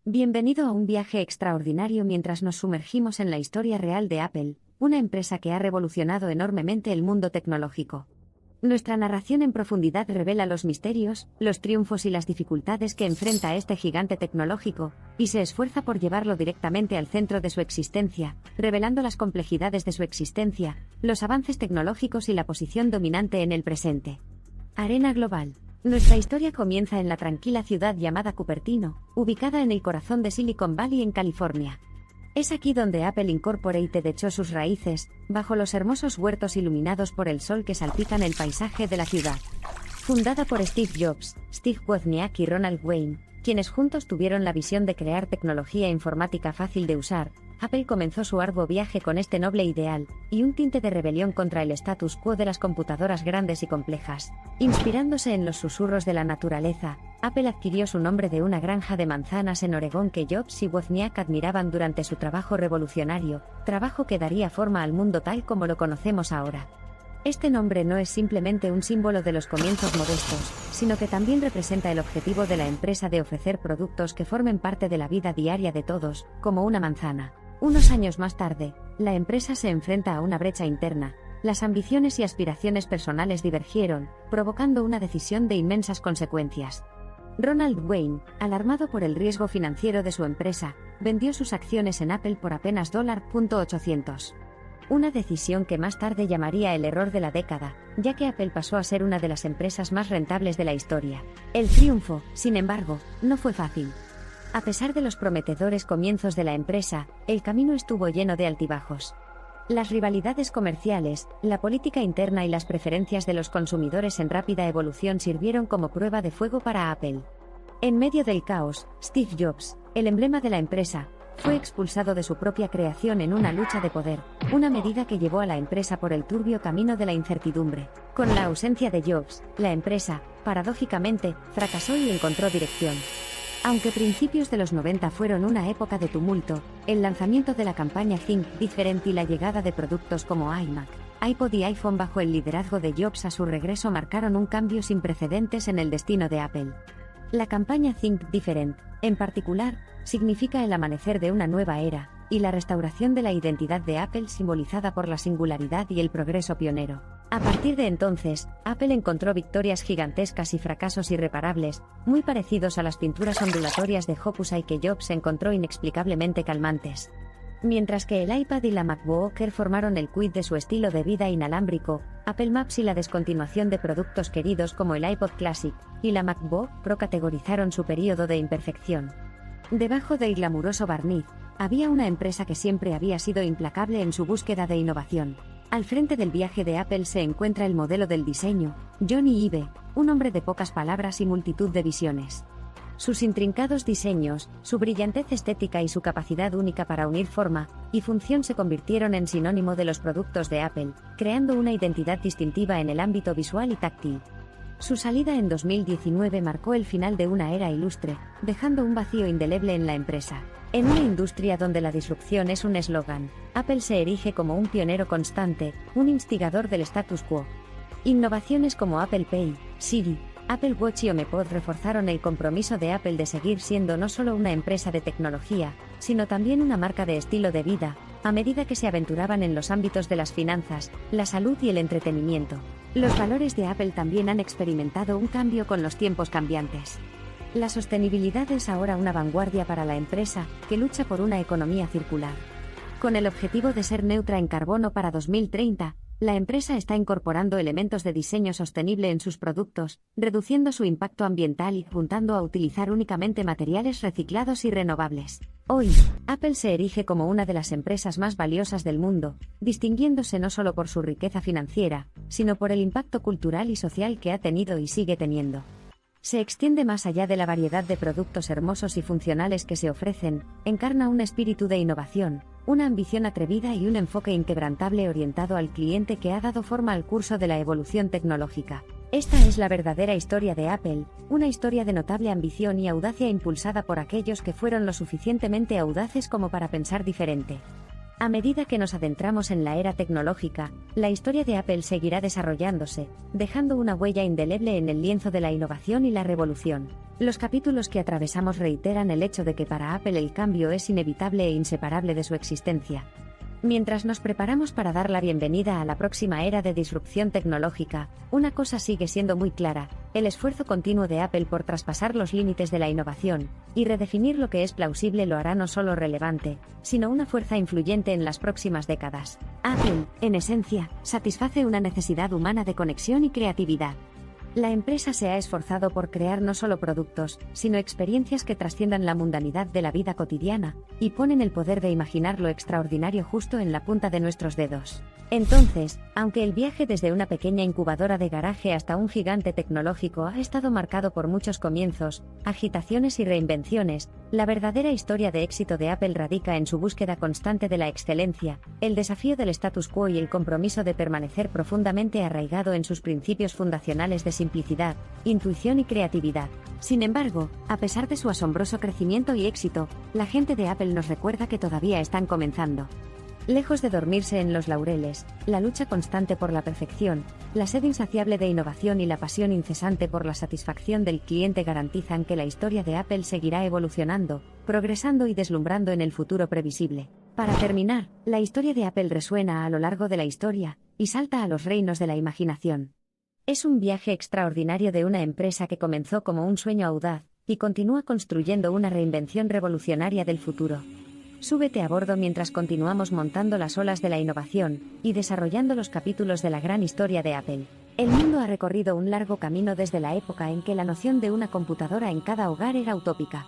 Bienvenido a un viaje extraordinario mientras nos sumergimos en la historia real de Apple, una empresa que ha revolucionado enormemente el mundo tecnológico. Nuestra narración en profundidad revela los misterios, los triunfos y las dificultades que enfrenta este gigante tecnológico, y se esfuerza por llevarlo directamente al centro de su existencia, revelando las complejidades de su existencia, los avances tecnológicos y la posición dominante en el presente. Arena Global. Nuestra historia comienza en la tranquila ciudad llamada Cupertino, ubicada en el corazón de Silicon Valley en California. Es aquí donde Apple Incorporated echó sus raíces, bajo los hermosos huertos iluminados por el sol que salpican el paisaje de la ciudad. Fundada por Steve Jobs, Steve Wozniak y Ronald Wayne, quienes juntos tuvieron la visión de crear tecnología informática fácil de usar, Apple comenzó su arduo viaje con este noble ideal, y un tinte de rebelión contra el status quo de las computadoras grandes y complejas. Inspirándose en los susurros de la naturaleza, Apple adquirió su nombre de una granja de manzanas en Oregón que Jobs y Wozniak admiraban durante su trabajo revolucionario, trabajo que daría forma al mundo tal como lo conocemos ahora. Este nombre no es simplemente un símbolo de los comienzos modestos, sino que también representa el objetivo de la empresa de ofrecer productos que formen parte de la vida diaria de todos, como una manzana. Unos años más tarde, la empresa se enfrenta a una brecha interna. Las ambiciones y aspiraciones personales divergieron, provocando una decisión de inmensas consecuencias. Ronald Wayne, alarmado por el riesgo financiero de su empresa, vendió sus acciones en Apple por apenas $800. Una decisión que más tarde llamaría el error de la década, ya que Apple pasó a ser una de las empresas más rentables de la historia. El triunfo, sin embargo, no fue fácil. A pesar de los prometedores comienzos de la empresa, el camino estuvo lleno de altibajos. Las rivalidades comerciales, la política interna y las preferencias de los consumidores en rápida evolución sirvieron como prueba de fuego para Apple. En medio del caos, Steve Jobs, el emblema de la empresa, fue expulsado de su propia creación en una lucha de poder, una medida que llevó a la empresa por el turbio camino de la incertidumbre. Con la ausencia de Jobs, la empresa, paradójicamente, fracasó y encontró dirección. Aunque principios de los 90 fueron una época de tumulto, el lanzamiento de la campaña Think Different y la llegada de productos como iMac, iPod y iPhone bajo el liderazgo de Jobs a su regreso marcaron un cambio sin precedentes en el destino de Apple. La campaña Think Different, en particular, significa el amanecer de una nueva era, y la restauración de la identidad de Apple simbolizada por la singularidad y el progreso pionero. A partir de entonces, Apple encontró victorias gigantescas y fracasos irreparables, muy parecidos a las pinturas ondulatorias de Hokusai que Jobs encontró inexplicablemente calmantes. Mientras que el iPad y la MacBook Air formaron el quid de su estilo de vida inalámbrico, Apple Maps y la descontinuación de productos queridos como el iPod Classic y la MacBook Pro categorizaron su período de imperfección. Debajo del glamuroso barniz, había una empresa que siempre había sido implacable en su búsqueda de innovación. Al frente del viaje de Apple se encuentra el modelo del diseño, Johnny Ive, un hombre de pocas palabras y multitud de visiones. Sus intrincados diseños, su brillantez estética y su capacidad única para unir forma y función se convirtieron en sinónimo de los productos de Apple, creando una identidad distintiva en el ámbito visual y táctil. Su salida en 2019 marcó el final de una era ilustre, dejando un vacío indeleble en la empresa. En una industria donde la disrupción es un eslogan, Apple se erige como un pionero constante, un instigador del status quo. Innovaciones como Apple Pay, Siri, Apple Watch y HomePod reforzaron el compromiso de Apple de seguir siendo no solo una empresa de tecnología, sino también una marca de estilo de vida, a medida que se aventuraban en los ámbitos de las finanzas, la salud y el entretenimiento. Los valores de Apple también han experimentado un cambio con los tiempos cambiantes. La sostenibilidad es ahora una vanguardia para la empresa, que lucha por una economía circular. Con el objetivo de ser neutra en carbono para 2030, la empresa está incorporando elementos de diseño sostenible en sus productos, reduciendo su impacto ambiental y apuntando a utilizar únicamente materiales reciclados y renovables. Hoy, Apple se erige como una de las empresas más valiosas del mundo, distinguiéndose no solo por su riqueza financiera, sino por el impacto cultural y social que ha tenido y sigue teniendo. Se extiende más allá de la variedad de productos hermosos y funcionales que se ofrecen, encarna un espíritu de innovación, una ambición atrevida y un enfoque inquebrantable orientado al cliente que ha dado forma al curso de la evolución tecnológica. Esta es la verdadera historia de Apple, una historia de notable ambición y audacia impulsada por aquellos que fueron lo suficientemente audaces como para pensar diferente. A medida que nos adentramos en la era tecnológica, la historia de Apple seguirá desarrollándose, dejando una huella indeleble en el lienzo de la innovación y la revolución. Los capítulos que atravesamos reiteran el hecho de que para Apple el cambio es inevitable e inseparable de su existencia. Mientras nos preparamos para dar la bienvenida a la próxima era de disrupción tecnológica, una cosa sigue siendo muy clara: el esfuerzo continuo de Apple por traspasar los límites de la innovación y redefinir lo que es plausible lo hará no solo relevante, sino una fuerza influyente en las próximas décadas. Apple, en esencia, satisface una necesidad humana de conexión y creatividad. La empresa se ha esforzado por crear no solo productos, sino experiencias que trasciendan la mundanidad de la vida cotidiana, y ponen el poder de imaginar lo extraordinario justo en la punta de nuestros dedos. Entonces, aunque el viaje desde una pequeña incubadora de garaje hasta un gigante tecnológico ha estado marcado por muchos comienzos, agitaciones y reinvenciones, la verdadera historia de éxito de Apple radica en su búsqueda constante de la excelencia, el desafío del status quo y el compromiso de permanecer profundamente arraigado en sus principios fundacionales de simplicidad, intuición y creatividad. Sin embargo, a pesar de su asombroso crecimiento y éxito, la gente de Apple nos recuerda que todavía están comenzando. Lejos de dormirse en los laureles, la lucha constante por la perfección, la sed insaciable de innovación y la pasión incesante por la satisfacción del cliente garantizan que la historia de Apple seguirá evolucionando, progresando y deslumbrando en el futuro previsible. Para terminar, la historia de Apple resuena a lo largo de la historia y salta a los reinos de la imaginación. Es un viaje extraordinario de una empresa que comenzó como un sueño audaz y continúa construyendo una reinvención revolucionaria del futuro. Súbete a bordo mientras continuamos montando las olas de la innovación y desarrollando los capítulos de la gran historia de Apple. El mundo ha recorrido un largo camino desde la época en que la noción de una computadora en cada hogar era utópica.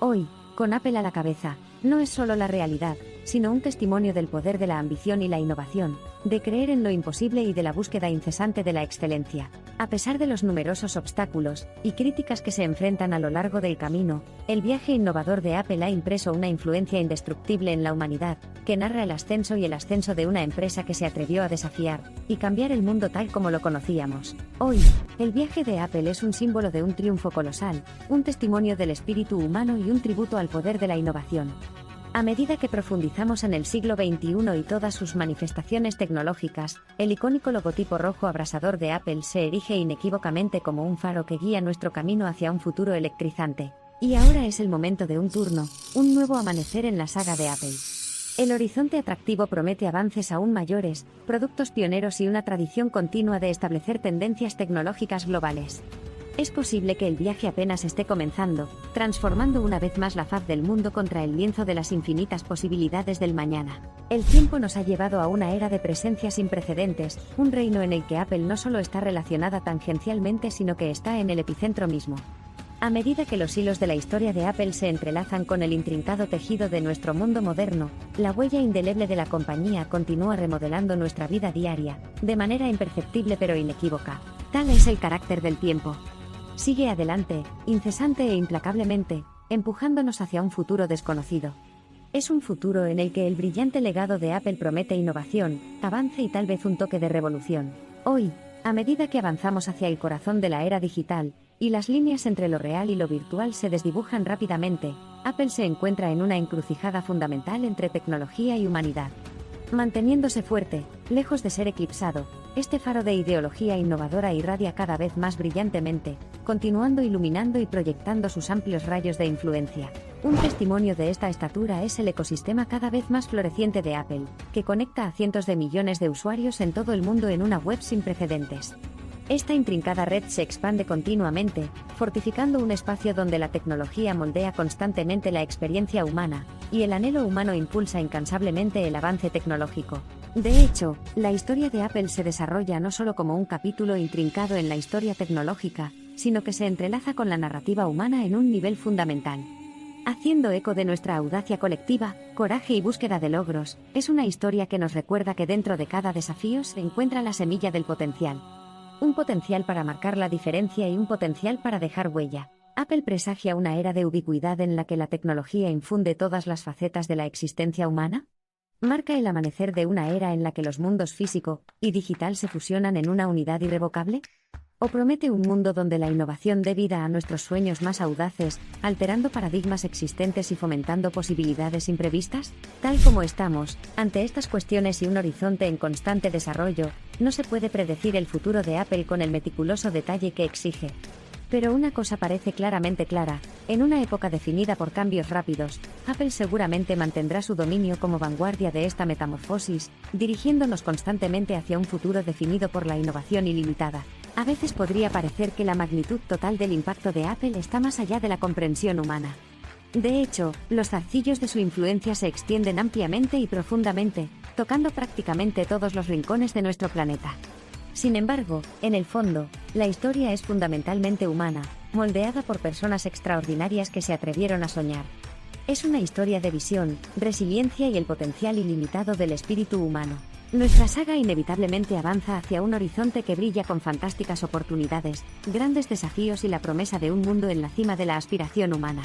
Hoy, con Apple a la cabeza, no es solo la realidad, sino un testimonio del poder de la ambición y la innovación, de creer en lo imposible y de la búsqueda incesante de la excelencia. A pesar de los numerosos obstáculos y críticas que se enfrentan a lo largo del camino, el viaje innovador de Apple ha impreso una influencia indestructible en la humanidad, que narra el ascenso y el ascenso de una empresa que se atrevió a desafiar y cambiar el mundo tal como lo conocíamos. Hoy, el viaje de Apple es un símbolo de un triunfo colosal, un testimonio del espíritu humano y un tributo al poder de la innovación. A medida que profundizamos en el siglo XXI y todas sus manifestaciones tecnológicas, el icónico logotipo rojo abrasador de Apple se erige inequívocamente como un faro que guía nuestro camino hacia un futuro electrizante. Y ahora es el momento de un turno, un nuevo amanecer en la saga de Apple. El horizonte atractivo promete avances aún mayores, productos pioneros y una tradición continua de establecer tendencias tecnológicas globales. Es posible que el viaje apenas esté comenzando, transformando una vez más la faz del mundo contra el lienzo de las infinitas posibilidades del mañana. El tiempo nos ha llevado a una era de presencia sin precedentes, un reino en el que Apple no solo está relacionada tangencialmente sino que está en el epicentro mismo. A medida que los hilos de la historia de Apple se entrelazan con el intrincado tejido de nuestro mundo moderno, la huella indeleble de la compañía continúa remodelando nuestra vida diaria, de manera imperceptible pero inequívoca. Tal es el carácter del tiempo. Sigue adelante, incesante e implacablemente, empujándonos hacia un futuro desconocido. Es un futuro en el que el brillante legado de Apple promete innovación, avance y tal vez un toque de revolución. Hoy, a medida que avanzamos hacia el corazón de la era digital, y las líneas entre lo real y lo virtual se desdibujan rápidamente, Apple se encuentra en una encrucijada fundamental entre tecnología y humanidad. Manteniéndose fuerte, lejos de ser eclipsado, este faro de ideología innovadora irradia cada vez más brillantemente, continuando iluminando y proyectando sus amplios rayos de influencia. Un testimonio de esta estatura es el ecosistema cada vez más floreciente de Apple, que conecta a cientos de millones de usuarios en todo el mundo en una web sin precedentes. Esta intrincada red se expande continuamente, fortificando un espacio donde la tecnología moldea constantemente la experiencia humana, y el anhelo humano impulsa incansablemente el avance tecnológico. De hecho, la historia de Apple se desarrolla no solo como un capítulo intrincado en la historia tecnológica, sino que se entrelaza con la narrativa humana en un nivel fundamental. Haciendo eco de nuestra audacia colectiva, coraje y búsqueda de logros, es una historia que nos recuerda que dentro de cada desafío se encuentra la semilla del potencial. Un potencial para marcar la diferencia y un potencial para dejar huella. Apple presagia una era de ubicuidad en la que la tecnología infunde todas las facetas de la existencia humana. ¿Marca el amanecer de una era en la que los mundos físico y digital se fusionan en una unidad irrevocable? ¿O promete un mundo donde la innovación dé vida a nuestros sueños más audaces, alterando paradigmas existentes y fomentando posibilidades imprevistas? Tal como estamos, ante estas cuestiones y un horizonte en constante desarrollo, no se puede predecir el futuro de Apple con el meticuloso detalle que exige. Pero una cosa parece claramente clara: en una época definida por cambios rápidos, Apple seguramente mantendrá su dominio como vanguardia de esta metamorfosis, dirigiéndonos constantemente hacia un futuro definido por la innovación ilimitada. A veces podría parecer que la magnitud total del impacto de Apple está más allá de la comprensión humana. De hecho, los zarcillos de su influencia se extienden ampliamente y profundamente, tocando prácticamente todos los rincones de nuestro planeta. Sin embargo, en el fondo, la historia es fundamentalmente humana, moldeada por personas extraordinarias que se atrevieron a soñar. Es una historia de visión, resiliencia y el potencial ilimitado del espíritu humano. Nuestra saga inevitablemente avanza hacia un horizonte que brilla con fantásticas oportunidades, grandes desafíos y la promesa de un mundo en la cima de la aspiración humana.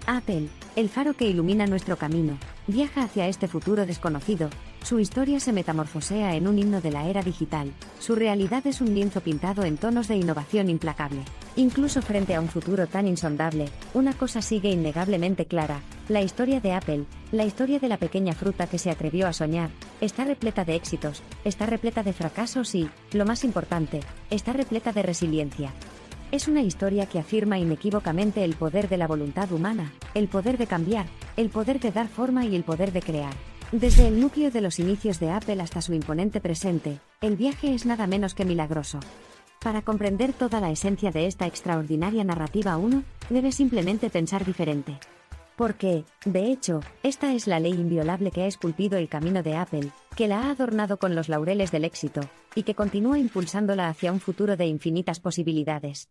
Apple, el faro que ilumina nuestro camino, viaja hacia este futuro desconocido. Su historia se metamorfosea en un himno de la era digital. Su realidad es un lienzo pintado en tonos de innovación implacable. Incluso frente a un futuro tan insondable, una cosa sigue innegablemente clara: la historia de Apple, la historia de la pequeña fruta que se atrevió a soñar, está repleta de éxitos, está repleta de fracasos y, lo más importante, está repleta de resiliencia. Es una historia que afirma inequívocamente el poder de la voluntad humana, el poder de cambiar, el poder de dar forma y el poder de crear. Desde el núcleo de los inicios de Apple hasta su imponente presente, el viaje es nada menos que milagroso. Para comprender toda la esencia de esta extraordinaria narrativa, uno debe simplemente pensar diferente. Porque, de hecho, esta es la ley inviolable que ha esculpido el camino de Apple, que la ha adornado con los laureles del éxito, y que continúa impulsándola hacia un futuro de infinitas posibilidades.